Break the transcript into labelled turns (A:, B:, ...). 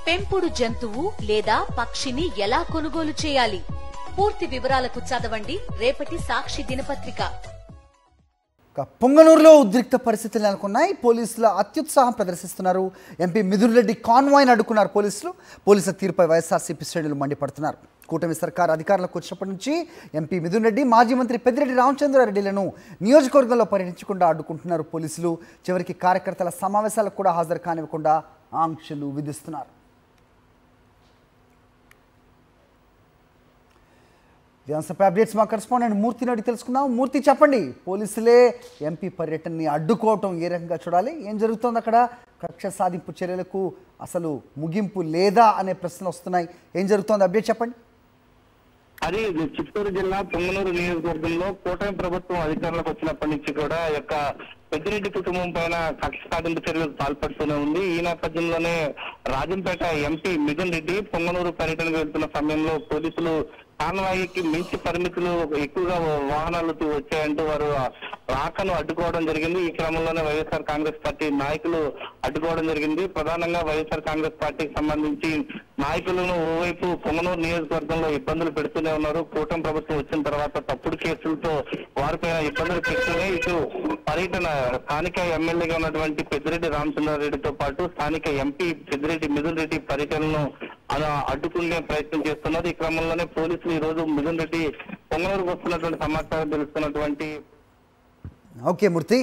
A: పెంపుడు జంతువు లేదా పక్షిని ఎలా కొనుగోలు చేయాలి? పూర్తి వివరాలకు చదవండి రేపటి సాక్షి దినపత్రిక.
B: పొంగనూరులో ఉద్రిక్త పరిస్థితులు నెలకొన్నాయి. పోలీసుల అత్యుత్సాహం ప్రదర్శిస్తున్నారు. ఎంపీ మిథున్ రెడ్డి కాన్వాయ్ని అడ్డుకున్నారు పోలీసుల తీరుపై వైఎస్ఆర్సీపీ శ్రేణులు మండిపడుతున్నారు. కూటమి సర్కార్ అధికారంలోకి వచ్చినప్పటి నుంచి ఎంపీ మిథున్ రెడ్డి, మాజీ మంత్రి పెద్దిరెడ్డి రామచంద్రారెడ్డిలను నియోజకవర్గంలో పర్యటించకుండా అడ్డుకుంటున్నారు పోలీసులు. చివరికి కార్యకర్తల సమావేశాలకు కూడా హాజరు కానివ్వకుండా ఆంక్షలు విధిస్తున్నారు. అప్డేట్స్ మా కరెస్పాండెంట్ మూర్తిని అడిగి తెలుసుకుందాం. మూర్తి, చెప్పండి, పోలీసులే ఎంపీ పర్యటనని అడ్డుకోవటం ఏ రకంగా చూడాలి? ఏం జరుగుతోంది అక్కడ? కక్ష సాధింపు చర్యలకు అసలు ముగింపు లేదా అనే ప్రశ్నలు వస్తున్నాయి. ఏం జరుగుతోంది? అప్డేట్ చెప్పండి.
C: అది చిత్తూరు జిల్లా పొంగనూరు నియోజకవర్గంలో కూటమి ప్రభుత్వం అధికారంలోకి వచ్చినప్పటి నుంచి కూడా యొక్క పెద్దిరెడ్డి కుటుంబం పైన కక్ష సాధింపు చర్యలకు పాల్పడుతూనే ఉంది. ఈ నేపథ్యంలోనే రాజంపేట ఎంపీ మిథున్ రెడ్డి పొంగనూరు పర్యటనకు వెళ్తున్న సమయంలో పోలీసులు కాన్వాయికి మించి పరిమితులు ఎక్కువగా వాహనాలు వచ్చాయంటూ వారు రాకను అడ్డుకోవడం జరిగింది. ఈ క్రమంలోనే వైఎస్ఆర్ కాంగ్రెస్ పార్టీ నాయకులు అడ్డుకోవడం జరిగింది. ప్రధానంగా వైఎస్ఆర్ కాంగ్రెస్ పార్టీకి సంబంధించి నాయకులను ఓవైపు పొంగనూరు నియోజకవర్గంలో ఇబ్బందులు పెడుతూనే ఉన్నారు. కూటమి ప్రభుత్వం వచ్చిన తర్వాత తప్పుడు కేసులతో వారిపైన ఇబ్బందులు పెడుతూనే ఇటు పర్యటన స్థానిక ఎమ్మెల్యేగా ఉన్నటువంటి పెద్దిరెడ్డి రామచంద్రారెడ్డితో పాటు స్థానిక ఎంపీ పెద్దిరెడ్డి మిథున్ రెడ్డి పర్యటనను అడ్డుకునే ప్రయత్నం చేస్తున్నారు. ఈ క్రమంలోనే పోలీసులు ఈ రోజు మిథున్ రెడ్డి పొంగనూరుకు వస్తున్నటువంటి సమాచారం తెలుస్తున్నటువంటి.
B: ఓకే మూర్తి.